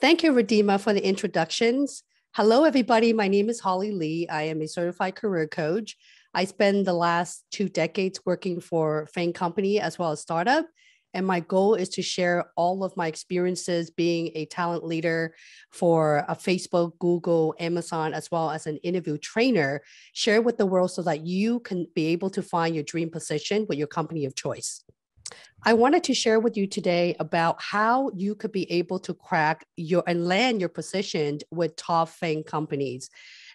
Thank you, Redeema, for the introductions. Hello, everybody. My name is Holly Lee. I am a certified career coach. I spent the last 2 decades working for FANG company as well as startup. And my goal is to share all of my experiences being a talent leader for a Facebook, Google, Amazon, as well as an interview trainer, share with the world so that you can be able to find your dream position with your company of choice. I wanted to share with you today about how you could be able to crack your and land your position with top FANG companies.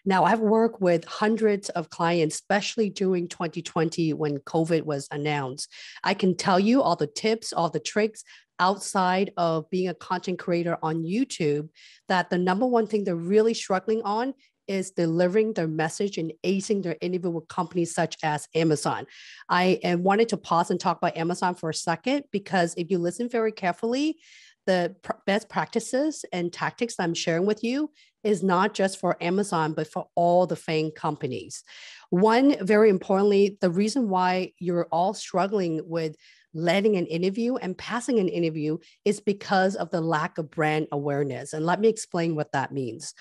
Now, I've worked with hundreds of clients, especially during 2020 when COVID was announced. I can tell you all the tips, all the tricks outside of being a content creator on YouTube, that the number one thing they're really struggling on is delivering their message and acing their interview with companies such as Amazon. I wanted to pause and talk about Amazon for a second, because if you listen very carefully, the best practices and tactics I'm sharing with you is not just for Amazon, but for all the FANG companies. One, very importantly, the reason why you're all struggling with landing an interview and passing an interview is because of the lack of brand awareness. And let me explain what that means.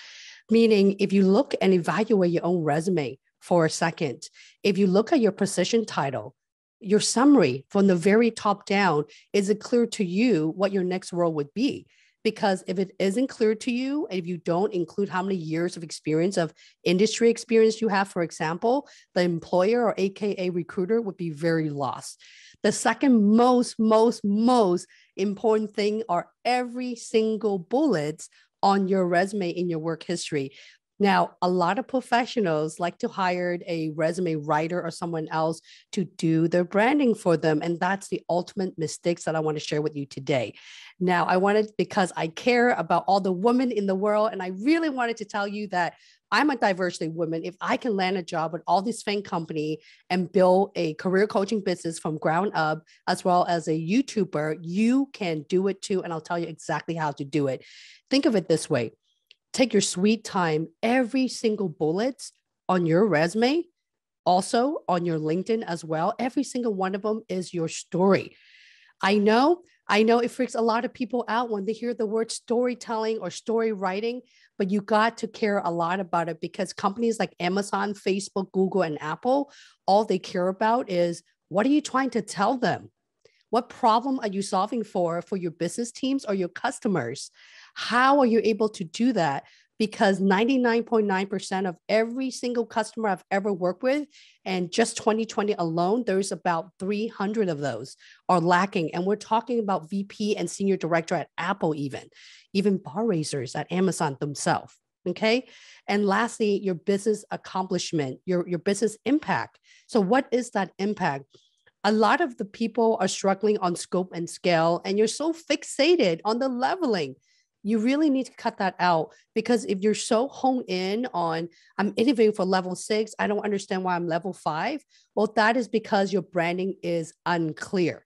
Meaning, if you look and evaluate your own resume for a second, if you look at your position title, your summary from the very top down, is it clear to you what your next role would be? Because if it isn't clear to you, and if you don't include how many years of experience, of industry experience you have, for example, the employer or AKA recruiter would be very lost. The second most important thing are every single bullets on your resume in your work history. Now, a lot of professionals like to hire a resume writer or someone else to do their branding for them. And that's the ultimate mistakes that I want to share with you today. Now, I wanted, because I care about all the women in the world, and I really wanted to tell you that I'm a diversity woman. If I can land a job with all this FANG company and build a career coaching business from ground up, as well as a YouTuber, you can do it too. And I'll tell you exactly how to do it. Think of it this way. Take your sweet time, every single bullet on your resume, also on your LinkedIn as well. Every single one of them is your story. I know it freaks a lot of people out when they hear the word storytelling or story writing, but you got to care a lot about it, because companies like Amazon, Facebook, Google, and Apple, all they care about is, what are you trying to tell them? What problem are you solving for your business teams or your customers? How are you able to do that? Because 99.9% of every single customer I've ever worked with, and just 2020 alone, there's about 300 of those are lacking. And we're talking about VP and senior director at Apple, even bar raisers at Amazon themselves. Okay. And lastly, your business accomplishment, your business impact. So what is that impact? A lot of the people are struggling on scope and scale, and you're so fixated on the leveling. You really need to cut that out, because if you're so honed in on, I'm interviewing for level 6, I don't understand why I'm level 5. Well, that is because your branding is unclear.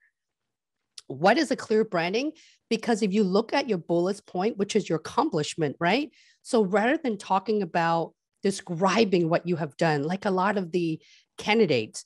What is a clear branding? Because if you look at your bullets point, which is your accomplishment, right? So rather than talking about describing what you have done, like a lot of the candidates,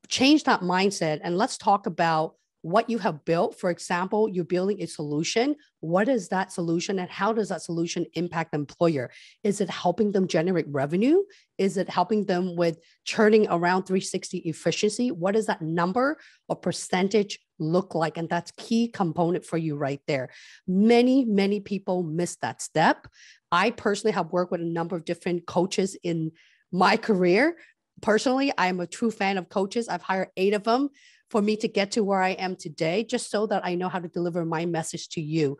change that mindset and let's talk about what you have built. For example, you're building a solution. What is that solution, and how does that solution impact the employer? Is it helping them generate revenue? Is it helping them with churning around 360 efficiency? What does that number or percentage look like? And that's key component for you right there. Many people miss that step. I personally have worked with a number of different coaches in my career. Personally, I am a true fan of coaches. I've hired 8 of them for me to get to where I am today, just so that I know how to deliver my message to you.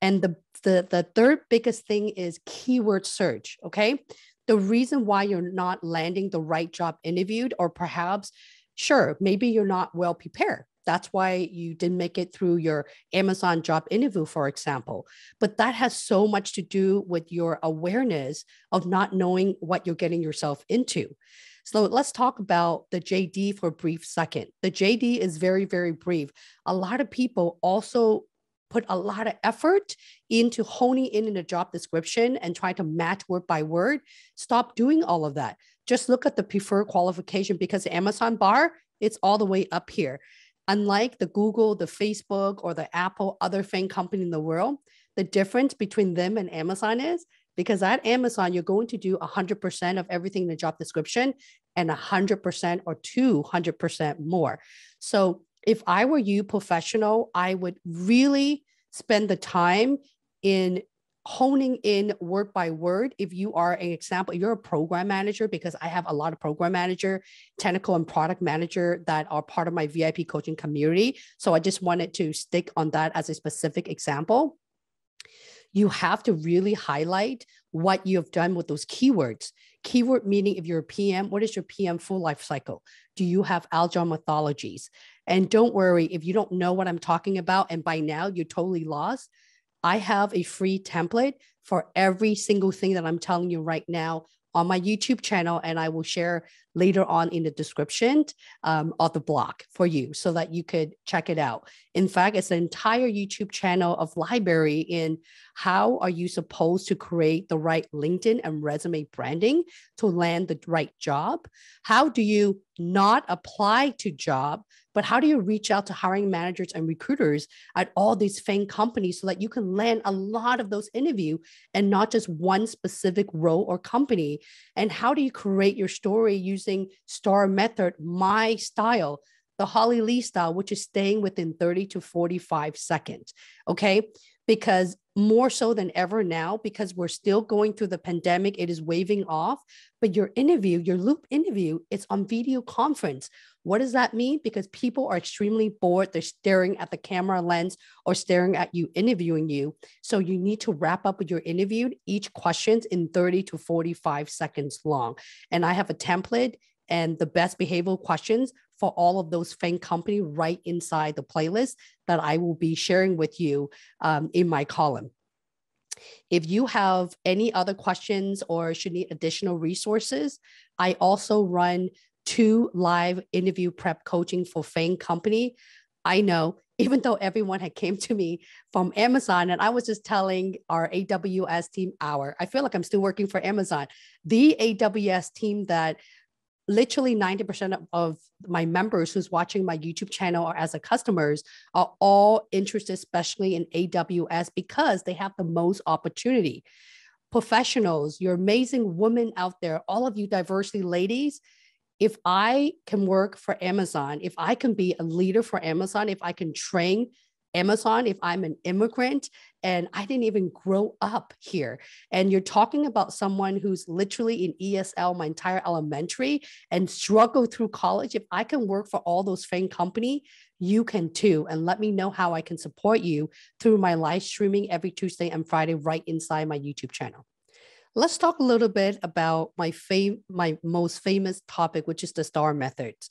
And the third biggest thing is keyword search, okay? The reason why you're not landing the right job interviewed, or perhaps, sure, maybe you're not well prepared. That's why you didn't make it through your Amazon job interview, for example. But that has so much to do with your awareness of not knowing what you're getting yourself into. So let's talk about the JD for a brief second. The JD is very brief. A lot of people also put a lot of effort into honing in a job description and trying to match word by word. Stop doing all of that. Just look at the preferred qualification, because the Amazon bar, it's all the way up here. Unlike the Google, the Facebook, or the Apple, other FANG company in the world, the difference between them and Amazon is? Because at Amazon, you're going to do 100% of everything in the job description and 100% or 200% more. So if I were you, professional, I would really spend the time in honing in word by word. If you are an example, you're a program manager, because I have a lot of program manager, technical and product manager that are part of my VIP coaching community. So I just wanted to stick on that as a specific example. You have to really highlight what you have done with those keywords. Keyword meaning, if you're a PM, what is your PM full life cycle? Do you have agile methodologies? And don't worry, if you don't know what I'm talking about, and by now you're totally lost, I have a free template for every single thing that I'm telling you right now on my YouTube channel, and I will share later on in the description of the blog for you so that you could check it out. In fact, it's an entire YouTube channel of library in how are you supposed to create the right LinkedIn and resume branding to land the right job? How do you not apply to job, but how do you reach out to hiring managers and recruiters at all these FANG companies so that you can land a lot of those interviews and not just one specific role or company? And how do you create your story using STAR method, my style, the Holly Lee style, which is staying within 30 to 45 seconds, okay? Because more so than ever now, because we're still going through the pandemic, it is waving off, but your interview, your loop interview, it's on video conference. What does that mean? Because people are extremely bored. They're staring at the camera lens or staring at you, interviewing you. So you need to wrap up with your interview, each question's in 30 to 45 seconds long. And I have a template and the best behavioral questions for all of those FANG company right inside the playlist that I will be sharing with you in my column. If you have any other questions or should need additional resources, I also run 2 live interview prep coaching for FANG company. I know, even though everyone had came to me from Amazon, and I was just telling our AWS team, I feel like I'm still working for Amazon, the AWS team that literally 90% of my members who's watching my YouTube channel or as a customers are all interested, especially in AWS, because they have the most opportunity. Professionals, you're amazing women out there, all of you diversity ladies, if I can work for Amazon, if I can be a leader for Amazon, if I can train Amazon, if I'm an immigrant and I didn't even grow up here, and you're talking about someone who's literally in ESL my entire elementary and struggled through college, if I can work for all those FANG company, you can too. And let me know how I can support you through my live streaming every Tuesday and Friday right inside my YouTube channel. Let's talk a little bit about my most famous topic, which is the STAR methods.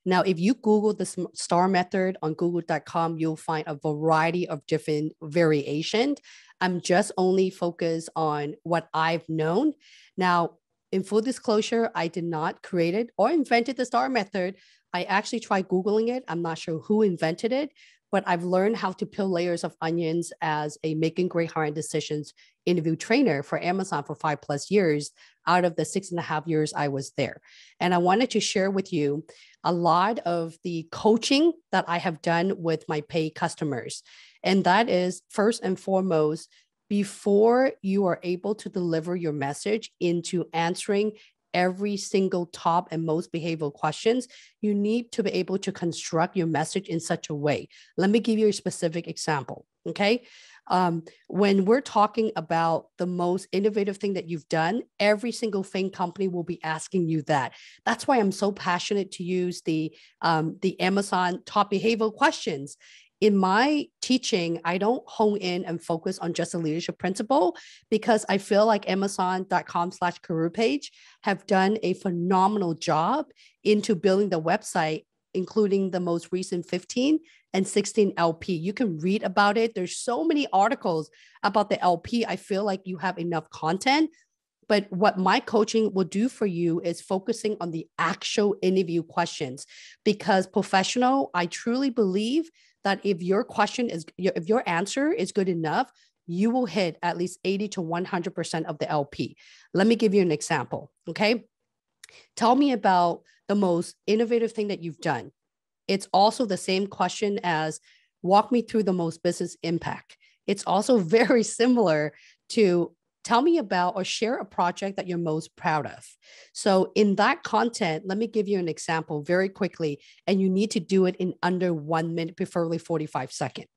Now, if you Google the STAR method on google.com, you'll find a variety of different variations. I'm just only focused on what I've known. Now, in full disclosure, I did not create it or invented the STAR method. I actually tried Googling it. I'm not sure who invented it, but I've learned how to peel layers of onions as a making great hiring decisions interview trainer for Amazon for 5+ years out of the 6.5 years I was there. And I wanted to share with you a lot of the coaching that I have done with my paid customers. And that is first and foremost, before you are able to deliver your message into answering every single top and most behavioral questions, you need to be able to construct your message in such a way. Let me give you a specific example, okay? When we're talking about the most innovative thing that you've done, every single FANG company will be asking you that. That's why I'm so passionate to use the Amazon top behavioral questions. In my teaching, I don't hone in and focus on just a leadership principle, because I feel like Amazon.com/career page have done a phenomenal job into building the website, including the most recent 15 and 16 LP. You can read about it. There's so many articles about the LP. I feel like you have enough content. But what my coaching will do for you is focusing on the actual interview questions, because professional, I truly believe that if your answer is good enough, you will hit at least 80 to 100% of the LP. Let me give you an example, okay? Tell me about the most innovative thing that you've done. It's also the same question as walk me through the most business impact. it's also very similar to tell me about or share a project that you're most proud of. So in that content, let me give you an example very quickly, and you need to do it in under 1 minute, preferably 45 seconds.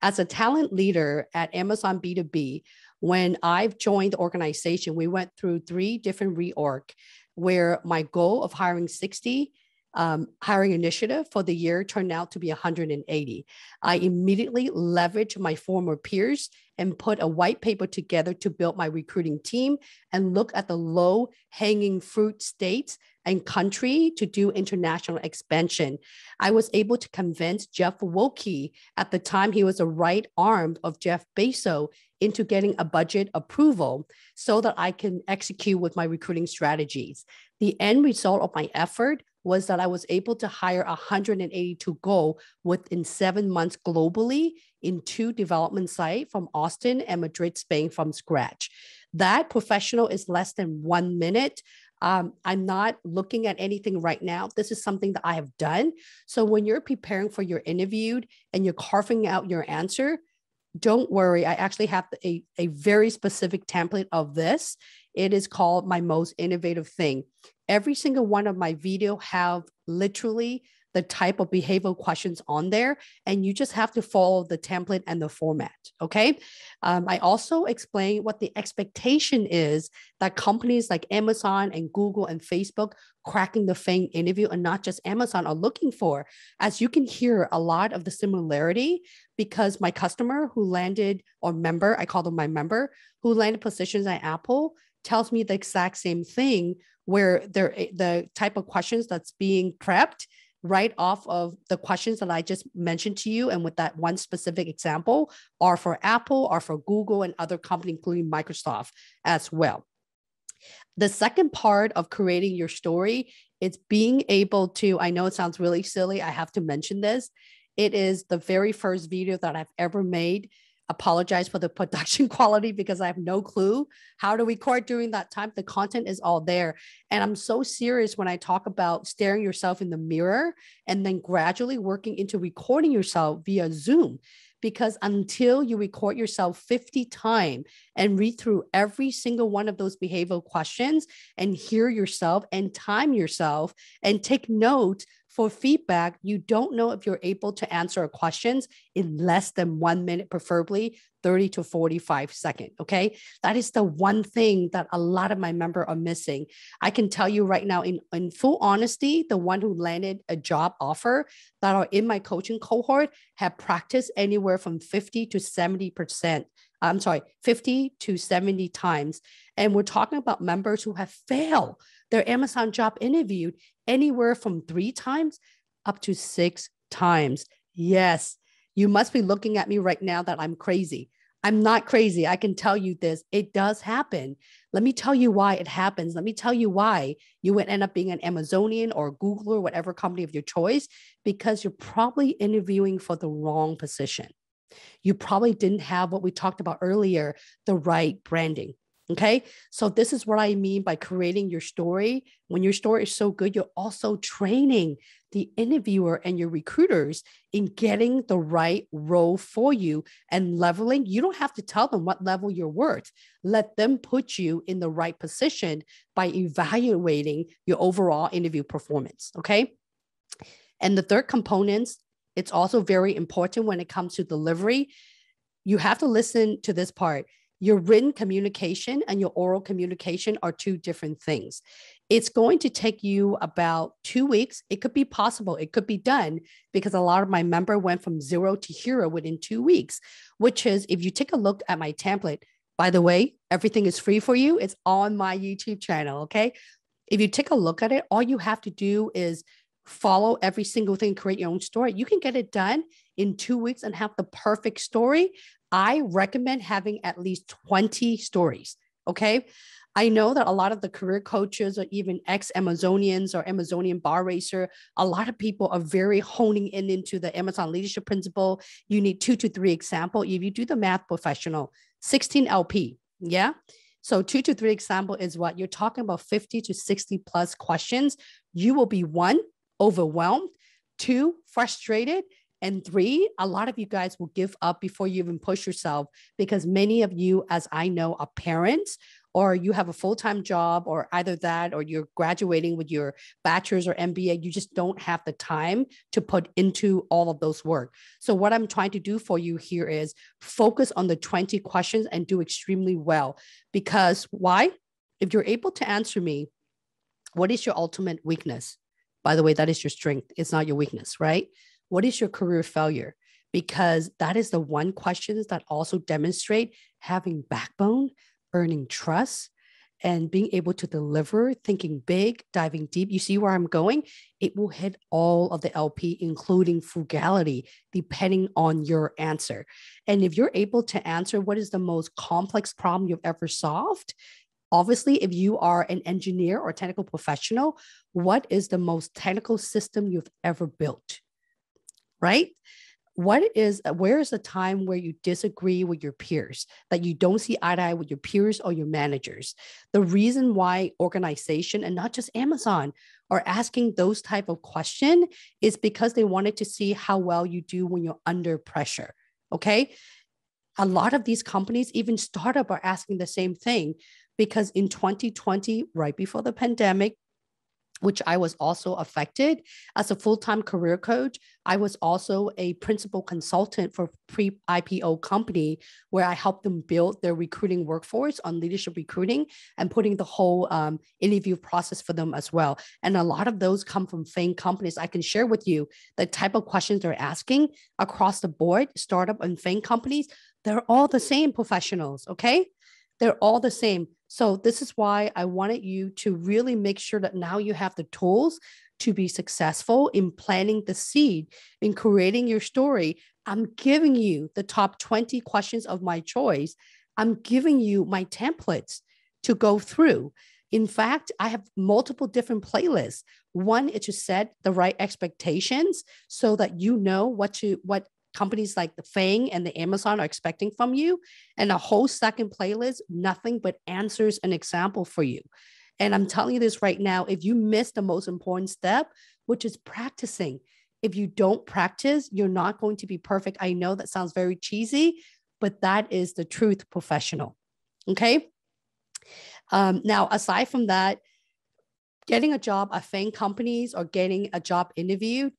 As a talent leader at Amazon B2B, when I've joined the organization, we went through 3 different reorg where my goal of hiring 60 hiring initiative for the year turned out to be 180. I immediately leveraged my former peers and put a white paper together to build my recruiting team and look at the low hanging fruit states and country to do international expansion. I was able to convince Jeff Wilke, at the time he was a right arm of Jeff Bezos, into getting a budget approval so that I can execute with my recruiting strategies. The end result of my effort was that I was able to hire 182 goal within 7 months globally in 2 development sites from Austin and Madrid, Spain from scratch. That professional is less than 1 minute. I'm not looking at anything right now. This is something that I have done. So when you're preparing for your interview and you're carving out your answer, don't worry. I actually have a very specific template of this. It is called My Most Innovative Thing. Every single one of my video have literally the type of behavioral questions on there, and you just have to follow the template and the format, okay? I also explain what the expectation is that companies like Amazon and Google and Facebook cracking the FANG interview, and not just Amazon, are looking for. As you can hear a lot of the similarity, because my customer who landed, or member, I call them my member, who landed positions at Apple, tells me the exact same thing, where the type of questions that's being prepped right off of the questions that I just mentioned to you, and with that one specific example, are for Apple, are for Google, and other companies, including Microsoft as well. The second part of creating your story is being able to, I know it sounds really silly, I have to mention this. It is the very first video that I've ever made. Apologize for the production quality because I have no clue how to record during that time. The content is all there. And I'm so serious when I talk about staring yourself in the mirror and then gradually working into recording yourself via Zoom. Because until you record yourself 50 times and read through every single one of those behavioral questions and hear yourself and time yourself and take notes for feedback, you don't know if you're able to answer questions in less than 1 minute, preferably 30 to 45 seconds. Okay. That is the one thing that a lot of my members are missing. I can tell you right now, in full honesty, the one who landed a job offer that are in my coaching cohort have practiced anywhere from 50 to 70%. I'm sorry, 50 to 70 times. And we're talking about members who have failed their Amazon job interview anywhere from 3 times up to 6 times. Yes, you must be looking at me right now that I'm crazy. I'm not crazy. I can tell you this. It does happen. Let me tell you why it happens. Let me tell you why you would end up being an Amazonian or Google or whatever company of your choice, because you're probably interviewing for the wrong position. You probably didn't have what we talked about earlier, the right branding. Okay. So this is what I mean by creating your story. When your story is so good, you're also training the interviewer and your recruiters in getting the right role for you and leveling. You don't have to tell them what level you're worth. Let them put you in the right position by evaluating your overall interview performance. Okay. And the third component, it's also very important when it comes to delivery. You have to listen to this part. Your written communication and your oral communication are 2 different things. It's going to take you about 2 weeks. It could be possible. It could be done, because a lot of my members went from 0 to hero within 2 weeks, which is, if you take a look at my template, by the way, everything is free for you. It's on my YouTube channel. Okay. If you take a look at it, all you have to do is follow every single thing, create your own story. You can get it done in 2 weeks and have the perfect story. I recommend having at least 20 stories. Okay. I know that a lot of the career coaches or even ex-Amazonians or Amazonian bar racer, a lot of people are very honing in into the Amazon leadership principle. You need 2 to 3 example. If you do the math professional, 16 LP. Yeah. So 2 to 3 example is what you're talking about, 50 to 60 plus questions. You will be 1, overwhelmed, 2, frustrated, And three, a lot of you guys will give up before you even push yourself because many of you, as I know, are parents or you have a full-time job or either that or you're graduating with your bachelor's or MBA. You just don't have the time to put into all of those work. So what I'm trying to do for you here is focus on the 20 questions and do extremely well. Because why? If you're able to answer me, what is your ultimate weakness? By the way, that is your strength. It's not your weakness, right? What is your career failure? Because that is the one questions that also demonstrate having backbone, earning trust, and being able to deliver, thinking big, diving deep. You see where I'm going? It will hit all of the LP, including frugality, depending on your answer. And if you're able to answer what is the most complex problem you've ever solved, obviously, if you are an engineer or technical professional, what is the most technical system you've ever built, right? Where is the time where you disagree with your peers, that you don't see eye to eye with your peers or your managers? The reason why organization and not just Amazon are asking those type of question is because they wanted to see how well you do when you're under pressure, okay? A lot of these companies, even startup, are asking the same thing because in 2020, right before the pandemic, which I was also affected as a full-time career coach. I was also a principal consultant for pre-IPO company where I helped them build their recruiting workforce on leadership recruiting and putting the whole interview process for them as well. And a lot of those come from FANG companies. I can share with you the type of questions they're asking across the board, startup and FANG companies. They're all the same professionals, okay? They're all the same. So this is why I wanted you to really make sure that now you have the tools to be successful in planting the seed, in creating your story. I'm giving you the top 20 questions of my choice. I'm giving you my templates to go through. In fact, I have multiple different playlists. One is to set the right expectations so that you know what companies like the FANG and the Amazon are expecting from you, and a whole second playlist, nothing but answers and example for you. And I'm telling you this right now, if you miss the most important step, which is practicing, if you don't practice, you're not going to be perfect. I know that sounds very cheesy, but that is the truth, professional. Okay. Now, aside from that, getting a job at FANG companies or getting a job interview,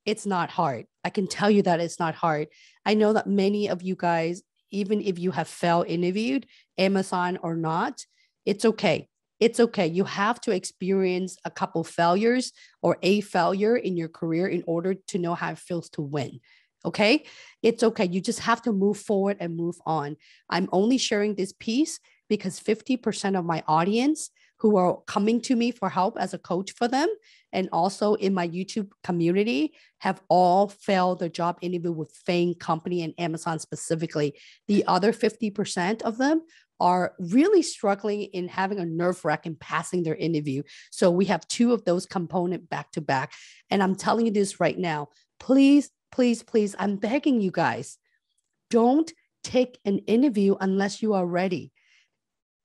it's not hard. I can tell you that it's not hard. I know that many of you guys, even if you have failed interviewed, Amazon or not, it's okay. It's okay. You have to experience a couple failures or a failure in your career in order to know how it feels to win. Okay. It's okay. You just have to move forward and move on. I'm only sharing this piece because 50% of my audience who are coming to me for help as a coach for them, and also in my YouTube community, have all failed their job interview with FANG company and Amazon specifically. The other 50% of them are really struggling in having a nerve wreck in passing their interview. So we have two of those components back to back. And I'm telling you this right now, please, please, please, I'm begging you guys, don't take an interview unless you are ready.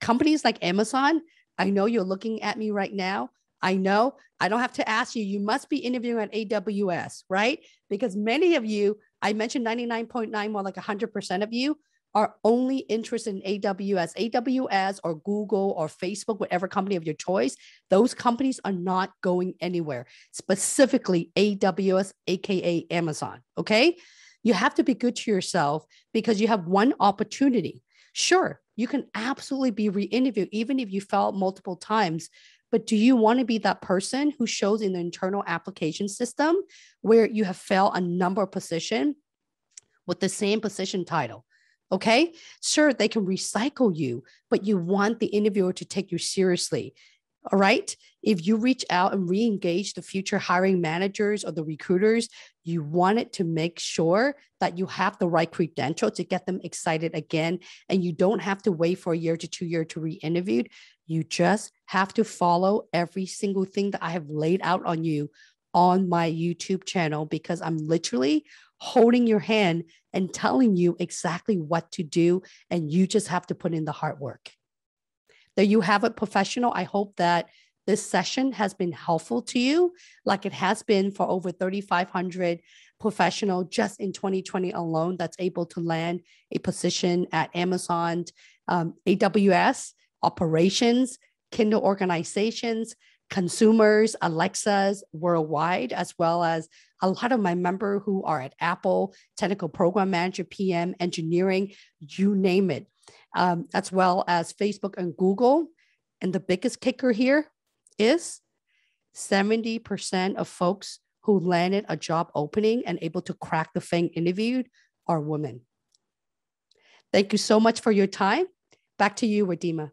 Companies like Amazon, I know you're looking at me right now. I know I don't have to ask you. You must be interviewing at AWS, right? Because many of you, I mentioned 99.9, more like 100% of you are only interested in AWS or Google or Facebook, whatever company of your choice. Those companies are not going anywhere, specifically AWS, AKA Amazon, okay? You have to be good to yourself because you have one opportunity. Sure, you can absolutely be re-interviewed even if you failed multiple times. But do you want to be that person who shows in the internal application system where you have failed a number of positions with the same position title? Okay, sure, they can recycle you, but you want the interviewer to take you seriously. All right. If you reach out and re-engage the future hiring managers or the recruiters, you want it to make sure that you have the right credential to get them excited again. And you don't have to wait for a year to 2 years to re-interview. You just have to follow every single thing that I have laid out on you on my YouTube channel, because I'm literally holding your hand and telling you exactly what to do. And you just have to put in the hard work. There you have it, professional. I hope that this session has been helpful to you, like it has been for over 3,500 professional just in 2020 alone that's able to land a position at Amazon, AWS, operations, Kindle organizations, consumers, Alexas worldwide, as well as a lot of my members who are at Apple, technical program manager, PM, engineering, you name it, as well as Facebook and Google. And the biggest kicker here is 70% of folks who landed a job opening and able to crack the FANG interview are women. Thank you so much for your time. Back to you, Ridima.